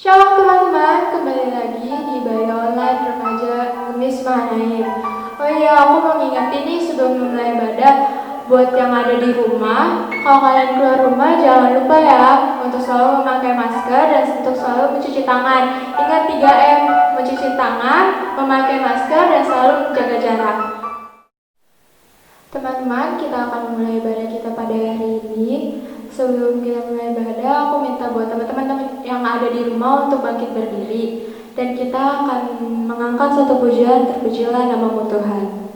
Shalom teman-teman, kembali lagi di Bio Online Remaja Gemis Mahanaim. Oh iya, aku mau ngingetin nih sebelum mulai ibadah, buat yang ada di rumah, kalau kalian keluar rumah jangan lupa ya untuk selalu memakai masker dan untuk selalu mencuci tangan. Ingat 3M, mencuci tangan, memakai masker, dan selalu menjaga jarak. Teman-teman, kita akan mulai ibadah kita pada hari ini. Sebelum kita mulai ibadah, aku minta buat teman-teman yang ada di rumah untuk bangkit berdiri. Dan kita akan mengangkat satu pujian, terpujilah namamu Tuhan.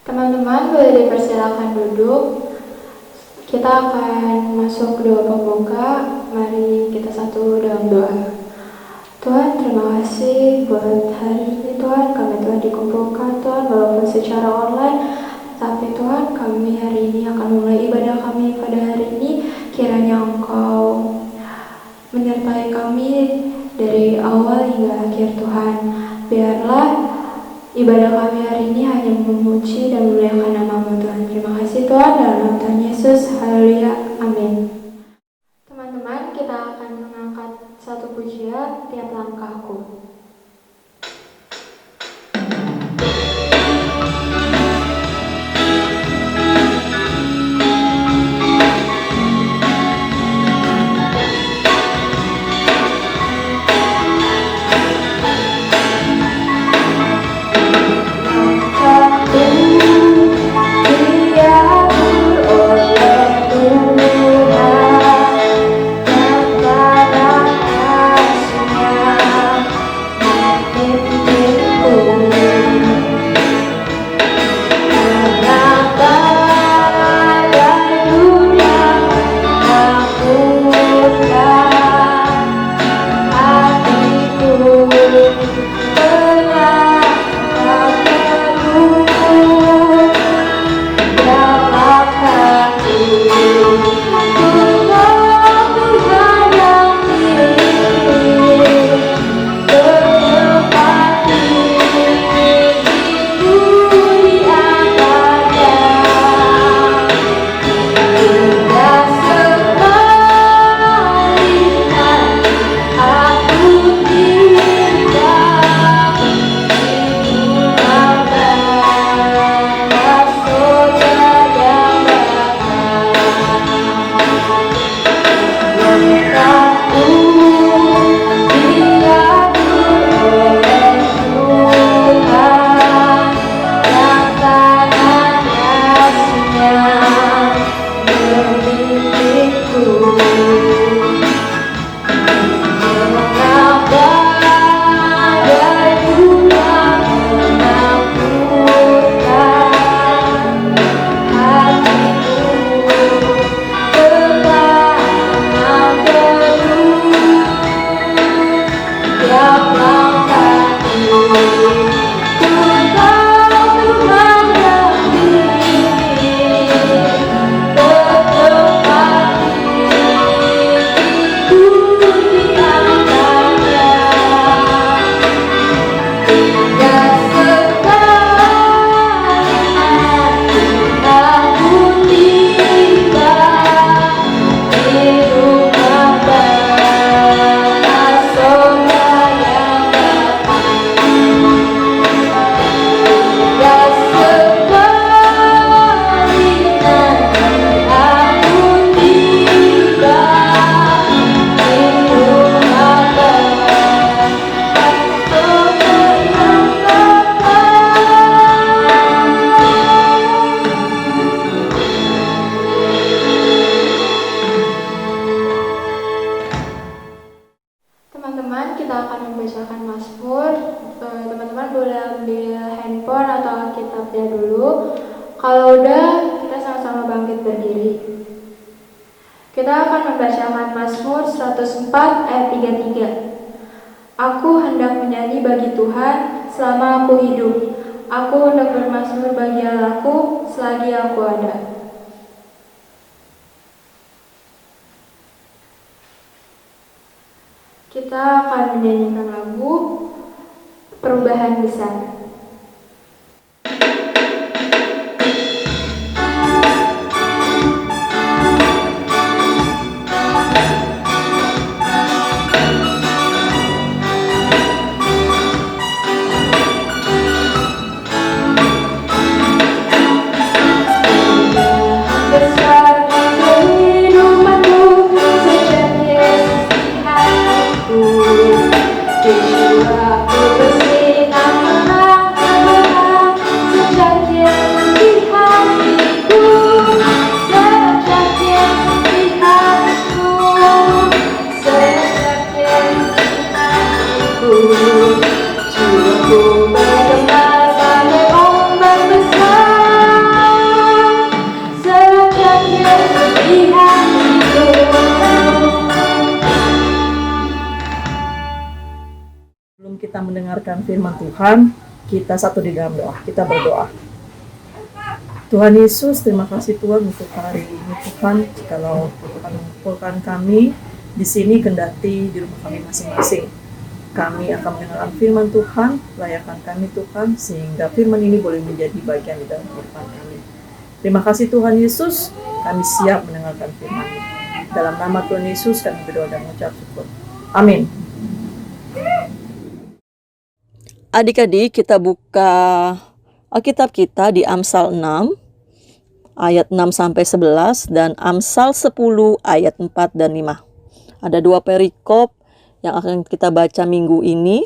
Teman-teman boleh dipersilakan duduk. Kita akan masuk ke doa pembuka. Mari kita satu dalam doa. Tuhan, terima kasih buat hari ini Tuhan. Kami telah dikumpulkan Tuhan walaupun secara online. Tapi Tuhan, kami hari ini akan mulai ibadah kami pada hari ini. Kiranya Engkau menyertai kami dari awal hingga akhir Tuhan. Biarlah ibadah kami hari ini hanya memuji dan memuliakan nama-Mu Tuhan. Terima kasih Tuhan, dalam nama Tuhan Yesus. Haleluya. Amin. Teman-teman, kita akan mengangkat satu pujian, Tiap Langkahku. Teman-teman, kita akan membacakan Mazmur. Teman-teman boleh ambil handphone atau Alkitabnya dulu. Kalau udah, kita sama-sama bangkit berdiri. Kita akan membacakan Mazmur 104 ayat 33. Aku hendak menyanyi bagi Tuhan selama aku hidup. Aku hendak bermazmur bagi Allahku selagi aku ada. Kita akan menyanyikan lagu Perubahan Besar. Sebelum kita mendengarkan firman Tuhan, kita satu di dalam doa. Kita berdoa. Tuhan Yesus, terima kasih Tuhan untuk hari ini Tuhan. Jikalau Tuhan mengumpulkan kami di sini, kendati di rumah kami masing-masing, kami akan mendengarkan firman Tuhan. Layakan kami Tuhan, sehingga firman ini boleh menjadi bagian di dalam kehidupan kami. Terima kasih Tuhan Yesus, kami siap mendengarkan firman ini. Dalam nama Tuhan Yesus kami berdoa dan mengucap syukur. Amin. Adik-adik, kita buka Alkitab kita di Amsal 6 ayat 6-11 dan Amsal 10 ayat 4 dan 5. Ada dua perikop yang akan kita baca minggu ini,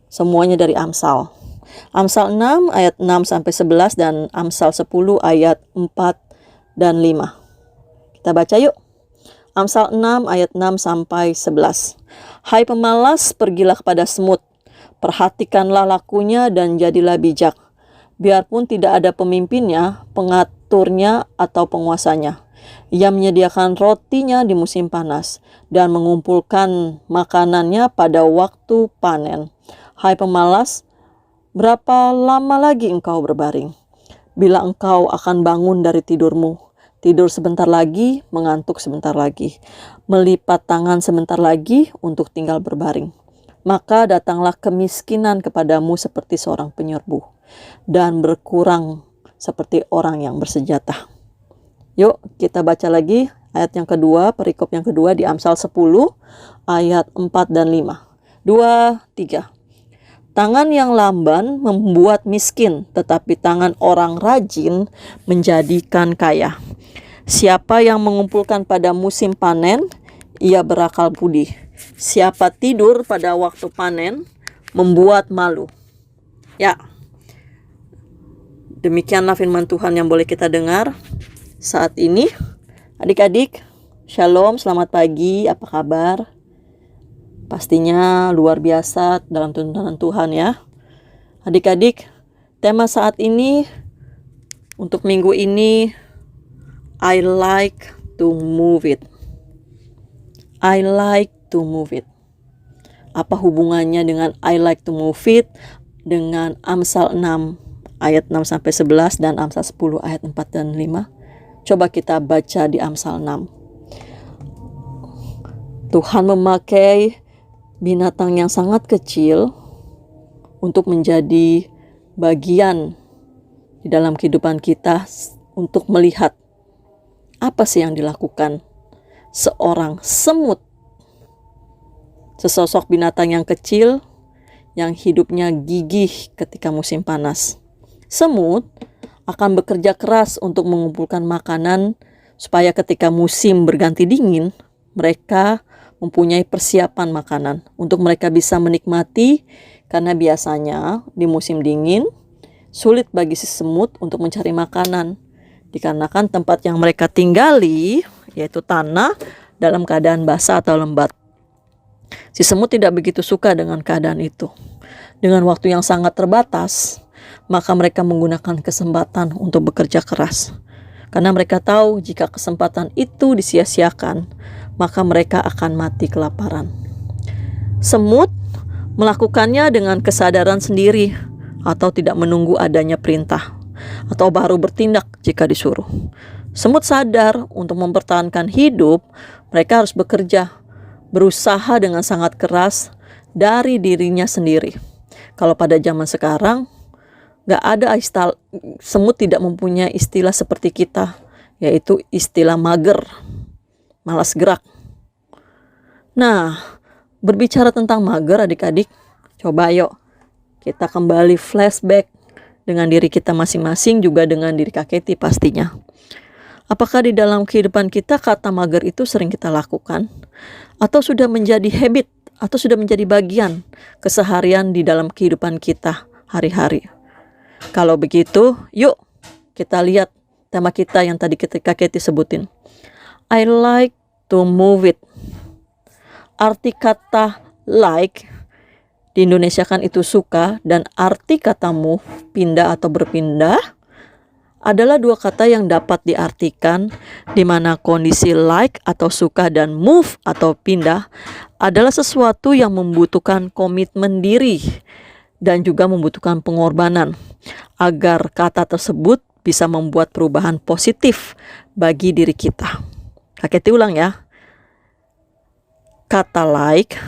semuanya dari Amsal. Amsal 6 ayat 6-11 dan Amsal 10 ayat 4 dan 5. Kita baca yuk. Amsal 6 ayat 6-11. Hai pemalas, pergilah kepada semut. Perhatikanlah lakunya dan jadilah bijak. Biarpun tidak ada pemimpinnya, pengaturnya atau penguasanya. Ia menyediakan rotinya di musim panas dan mengumpulkan makanannya pada waktu panen. Hai pemalas, berapa lama lagi engkau berbaring? Bila engkau akan bangun dari tidurmu, tidur sebentar lagi, mengantuk sebentar lagi, melipat tangan sebentar lagi untuk tinggal berbaring. Maka datanglah kemiskinan kepadamu seperti seorang penyerbu, dan berkurang seperti orang yang bersenjata. Yuk kita baca lagi ayat yang kedua, perikop yang kedua di Amsal 10 ayat 4 dan 5. 2, 3. Tangan yang lamban membuat miskin, tetapi tangan orang rajin menjadikan kaya. Siapa yang mengumpulkan pada musim panen, ia berakal budi. Siapa tidur pada waktu panen, membuat malu. Ya, demikianlah firman Tuhan yang boleh kita dengar saat ini. Adik-adik, shalom, selamat pagi, apa kabar? Pastinya luar biasa dalam tuntunan Tuhan ya. Adik-adik, tema saat ini untuk minggu ini, I like to move it. I like to move it. Apa hubungannya dengan I like to move it dengan Amsal 6 ayat 6 sampai 11 dan Amsal 10 ayat 4 dan 5? Coba kita baca di Amsal 6. Tuhan memakai binatang yang sangat kecil untuk menjadi bagian di dalam kehidupan kita untuk melihat apa sih yang dilakukan seorang semut. Sesosok binatang yang kecil yang hidupnya gigih ketika musim panas. Semut akan bekerja keras untuk mengumpulkan makanan supaya ketika musim berganti dingin, mereka mempunyai persiapan makanan untuk mereka bisa menikmati, karena biasanya di musim dingin sulit bagi si semut untuk mencari makanan dikarenakan tempat yang mereka tinggali, yaitu tanah, dalam keadaan basah atau lembat. Si semut tidak begitu suka dengan keadaan itu. Dengan waktu yang sangat terbatas, maka mereka menggunakan kesempatan untuk bekerja keras. Karena mereka tahu jika kesempatan itu disia-siakan, maka mereka akan mati kelaparan. Semut melakukannya dengan kesadaran sendiri atau tidak menunggu adanya perintah, atau baru bertindak jika disuruh. Semut sadar untuk mempertahankan hidup, mereka harus bekerja, berusaha dengan sangat keras dari dirinya sendiri. Kalau pada zaman sekarang, gak ada semut tidak mempunyai istilah seperti kita, yaitu istilah mager, malas gerak. Nah, berbicara tentang mager adik-adik, coba yuk kita kembali flashback dengan diri kita masing-masing, juga dengan diri Kak Keti pastinya. Apakah di dalam kehidupan kita kata mager itu sering kita lakukan? Atau sudah menjadi habit? Atau sudah menjadi bagian keseharian di dalam kehidupan kita hari-hari? Kalau begitu, yuk kita lihat tema kita yang tadi Kak Keti sebutin. I like to move it. Arti kata like di Indonesia kan itu suka, dan arti kata move, pindah atau berpindah, adalah dua kata yang dapat diartikan, di mana kondisi like atau suka dan move atau pindah adalah sesuatu yang membutuhkan komitmen diri dan juga membutuhkan pengorbanan agar kata tersebut bisa membuat perubahan positif bagi diri kita. Kak Keti ulang ya. Kata like,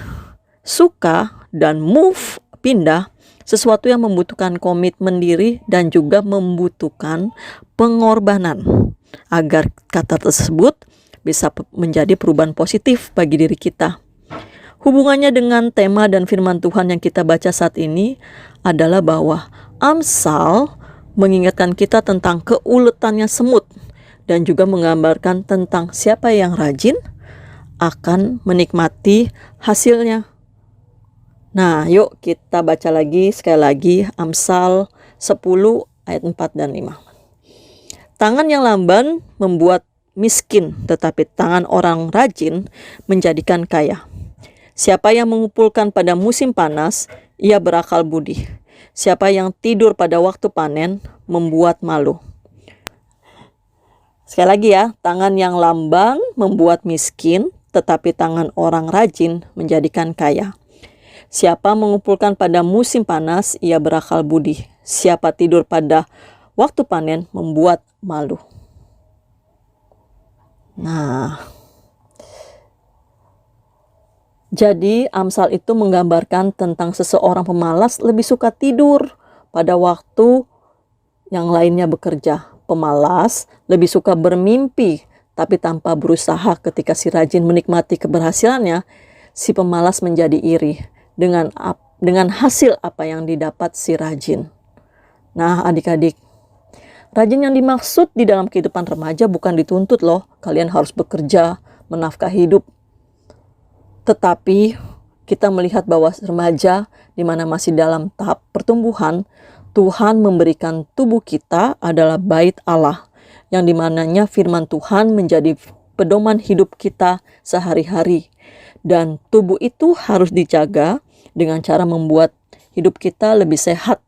suka, dan move, pindah, sesuatu yang membutuhkan komitmen diri dan juga membutuhkan pengorbanan agar kata tersebut bisa menjadi perubahan positif bagi diri kita. Hubungannya dengan tema dan firman Tuhan yang kita baca saat ini adalah bahwa Amsal mengingatkan kita tentang keuletannya semut dan juga menggambarkan tentang siapa yang rajin akan menikmati hasilnya. Nah, yuk kita baca lagi sekali lagi Amsal 10 ayat 4 dan 5. Tangan yang lamban membuat miskin, tetapi tangan orang rajin menjadikan kaya. Siapa yang mengumpulkan pada musim panas, ia berakal budi. Siapa yang tidur pada waktu panen, membuat malu. Sekali lagi ya, tangan yang lamban membuat miskin, tetapi tangan orang rajin menjadikan kaya. Siapa mengumpulkan pada musim panas, ia berakal budi. Siapa tidur pada waktu panen, membuat malu. Nah, jadi Amsal itu menggambarkan tentang seseorang pemalas lebih suka tidur pada waktu yang lainnya bekerja. Pemalas lebih suka bermimpi, tapi tanpa berusaha. Ketika si rajin menikmati keberhasilannya, si pemalas menjadi iri dengan hasil apa yang didapat si rajin. Nah, adik-adik, rajin yang dimaksud di dalam kehidupan remaja bukan dituntut loh, kalian harus bekerja, menafkahi hidup. Tetapi kita melihat bahwa remaja di mana masih dalam tahap pertumbuhan, Tuhan memberikan tubuh kita adalah bait Allah, yang dimananya firman Tuhan menjadi pedoman hidup kita sehari-hari. Dan tubuh itu harus dijaga dengan cara membuat hidup kita lebih sehat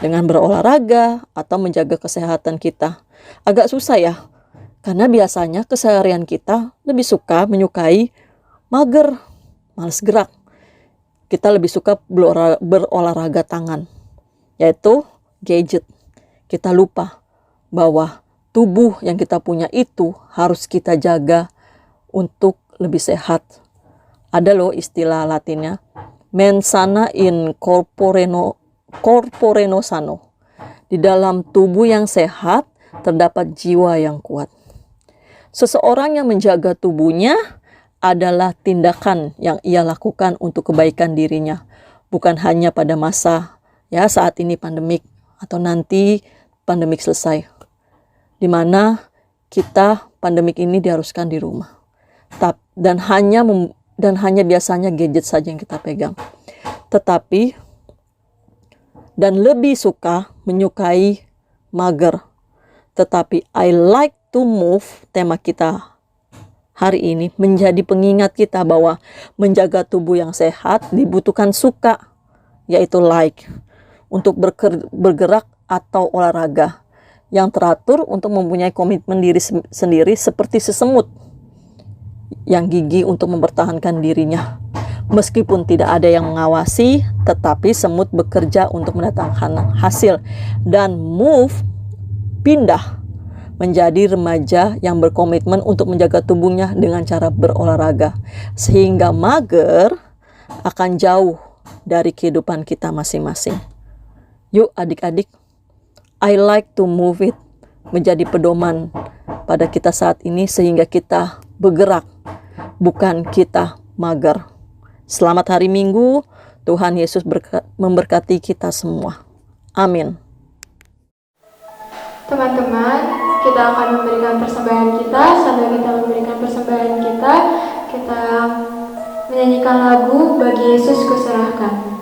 dengan berolahraga atau menjaga kesehatan kita. Agak susah ya, karena biasanya keseharian kita lebih suka menyukai mager, malas gerak. kita lebih suka berolahraga tangan, yaitu gadget. Kita lupa bahwa tubuh yang kita punya itu harus kita jaga untuk lebih sehat. Ada loh istilah Latinnya, mens sana in corpore sano. Di dalam tubuh yang sehat terdapat jiwa yang kuat. Seseorang yang menjaga tubuhnya adalah tindakan yang ia lakukan untuk kebaikan dirinya, bukan hanya pada masa saat ini pandemik atau nanti pandemik selesai, di mana kita pandemik ini diharuskan di rumah, dan hanya biasanya gadget saja yang kita pegang. Tetapi dan lebih menyukai mager. Tetapi I like to move, tema kita hari ini menjadi pengingat kita bahwa menjaga tubuh yang sehat dibutuhkan suka, yaitu like, untuk bergerak atau olahraga yang teratur, untuk mempunyai komitmen diri sendiri seperti sesemut yang gigih untuk mempertahankan dirinya. Meskipun tidak ada yang mengawasi, tetapi semut bekerja untuk mendatangkan hasil. Dan move, pindah, menjadi remaja yang berkomitmen untuk menjaga tubuhnya dengan cara berolahraga. Sehingga mager akan jauh dari kehidupan kita masing-masing. Yuk adik-adik, I like to move it, menjadi pedoman pada kita saat ini sehingga kita bergerak, bukan kita mager. Selamat hari Minggu, Tuhan Yesus memberkati kita semua. Amin. Teman-teman, kita akan memberikan persembahan kita. Sambil kita memberikan persembahan kita menyanyikan lagu Bagi Yesus Kuserahkan.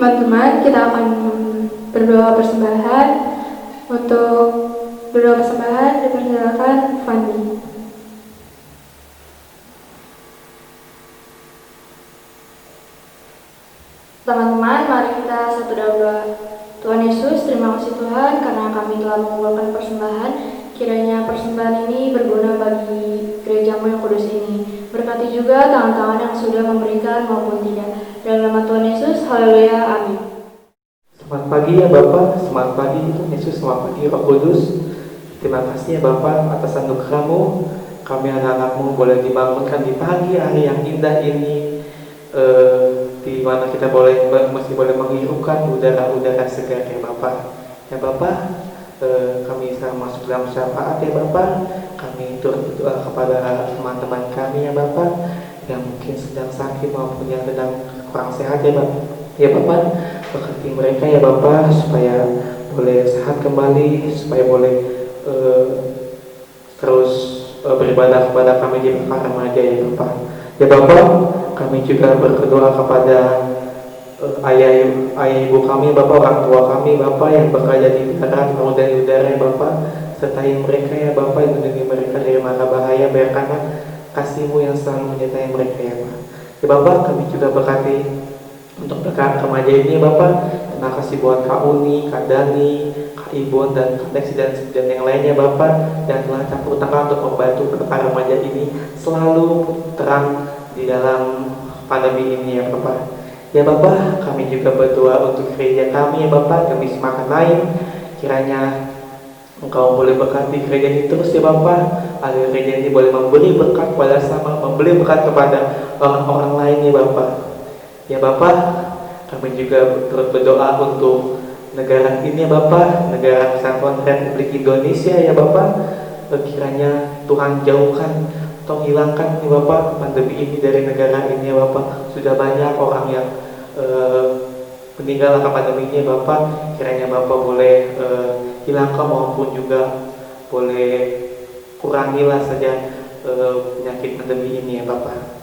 Teman-teman, kita akan berdoa persembahan. Untuk berdoa persembahan dipersilakan Fandi. Teman-teman, mari kita satu dalam doa. Tuhan Yesus, terima kasih Tuhan karena kami telah mengumpulkan persembahan Kiranya persembahan ini berguna bagi gerejamu yang kudus ini. Berkati juga tangan-tangan yang sudah memberikan maupun tidak. Dalam nama Tuhan Yesus, haleluya, amin. Selamat pagi ya Bapak, selamat pagi Tuhan Yesus, selamat pagi Roh Kudus. Terima kasih ya Bapak atas anugerah-Mu. Kami anak-anak-Mu boleh dibangunkan di pagi hari yang indah ini, di mana kita masih boleh menghirupkan udara-udara segar ya Bapak. Ya Bapak, kami sedang masuk dalam syafaat ya Bapak. Kami turut berdoa kepada teman-teman kami ya Bapak yang mungkin sedang sakit maupun yang sedang kurang sehat ya Bapak. Ya Bapak, berkati mereka ya Bapak supaya boleh sehat kembali, supaya boleh terus beribadah kepada kami di Pekan Remaja ya Bapak. Ya Bapak, kami juga berdoa kepada ayah ibu kami Bapak, orang tua kami Bapak yang bekerja di darat maupun di udara ya Bapak. Sertai mereka ya Bapak, lindungi mereka dari mara bahaya, biarkanlah kasih-Mu yang selalu menyertai mereka ya Bapak. Ya Bapak, kami juga berkati untuk Pekan Remaja ini Bapak. Terima kasih buat Kak Uni, Kak Dani, Kak Ibon, dan Kak Desi dan yang lainnya Bapak, yang telah campur tangan untuk membantu Pekan Remaja ini selalu terang di dalam pandemi ini ya Bapak. Ya Bapak, kami juga berdoa untuk gereja kami ya Bapak, kami semakin lain. Kiranya Engkau boleh berkati gereja ini terus ya Bapak, agar gereja ini boleh memberi berkat kepada sama, memberi berkat kepada orang-orang lain ya Bapak. Ya Bapak, kami juga turut berdoa untuk negara ini ya Bapak, negara Kesatuan Republik Indonesia ya Bapak. Kiranya Tuhan jauhkan atau hilangkan ya Bapak pandemi ini dari negara ini ya Bapak. Sudah banyak orang yang meninggal karena pandemi ini ya Bapak. Kiranya Bapak boleh hilangkan maupun juga boleh kurangilah saja penyakit pandemi ini ya Bapak.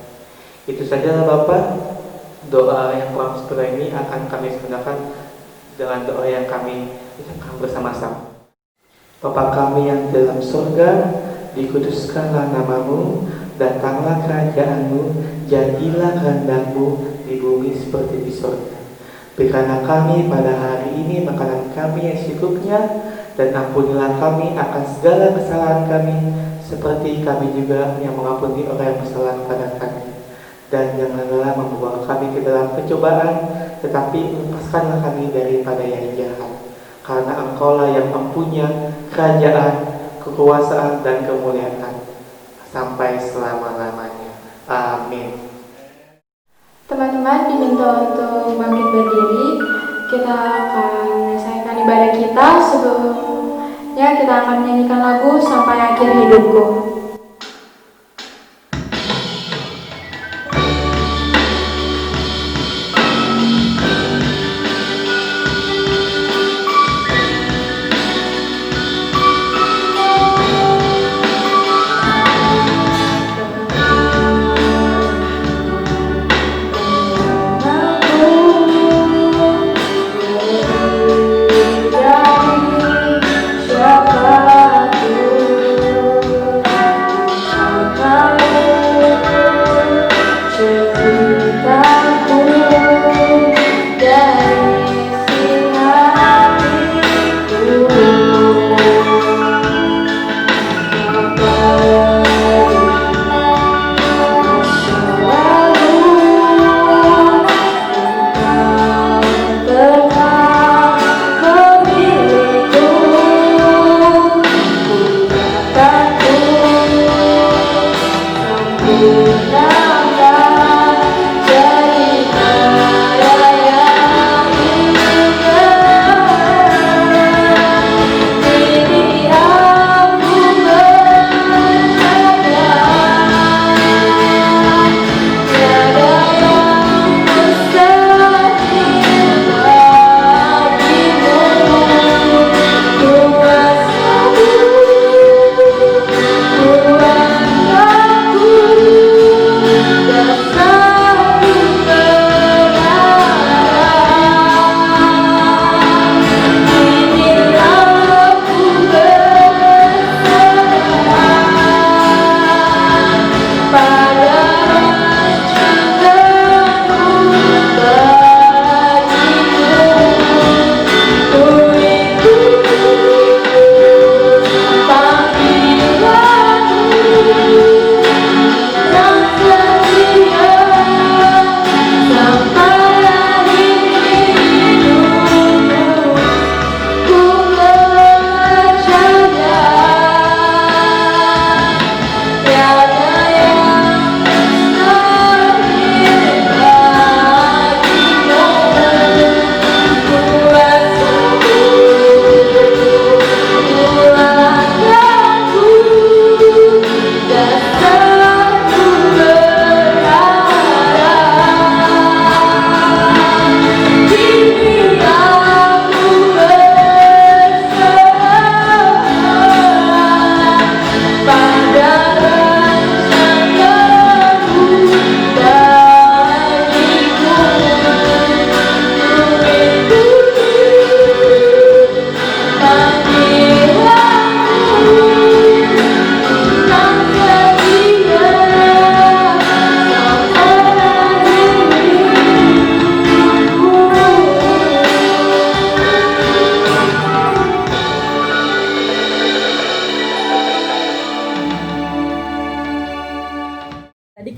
Itu saja Bapak. Doa yang kurang setelah ini akan kami gunakan dengan doa yang kami ucapkan bersama-sama. Bapa kami yang dalam surga, dikuduskanlah nama-Mu, datanglah kerajaan-Mu, jadilah kehendak-Mu di bumi seperti di surga. Berikanlah kami pada hari ini makanan kami yang secukupnya, dan ampunilah kami akan segala kesalahan kami, seperti kami juga yang mengampuni orang yang bersalah kepada kami. Dan janganlah membawa kami ke dalam pencobaan, tetapi lepaskanlah kami daripada yang jahat. Karena Engkaulah yang mempunyai kerajaan, kekuasaan, dan kemuliaan sampai selama-lamanya. Amin. Teman-teman diminta untuk bangkit berdiri. Kita akan menyelesaikan ibadah kita. Sebelumnya kita akan menyanyikan lagu Sampai Akhir Hidupku. Siapa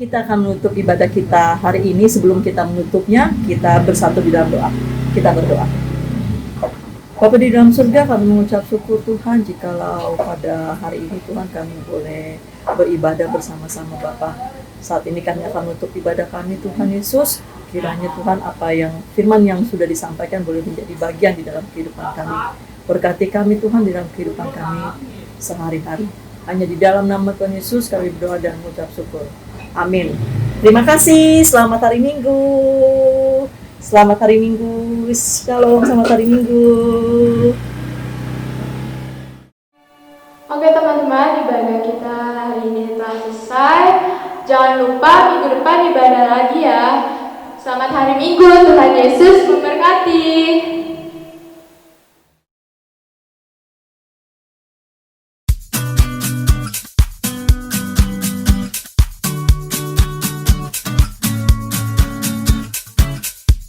kita akan menutup ibadah kita hari ini. Sebelum kita menutupnya, kita bersatu di dalam doa. Kita berdoa. Bapa di dalam surga, kami mengucap syukur Tuhan jikalau pada hari ini Tuhan kami boleh beribadah bersama-sama Bapa. Saat ini kami akan menutup ibadah kami Tuhan Yesus. Kiranya Tuhan apa yang firman yang sudah disampaikan boleh menjadi bagian di dalam kehidupan kami. Berkati kami Tuhan di dalam kehidupan kami sehari-hari. Hanya di dalam nama Tuhan Yesus kami berdoa dan mengucap syukur. Amin. Terima kasih. Selamat hari Minggu. Selamat hari Minggu. Shalom, selamat hari Minggu. Oke teman-teman, ibadah kita hari ini telah selesai. Jangan lupa minggu depan ibadah lagi ya. Selamat hari Minggu, Tuhan Yesus memberkati.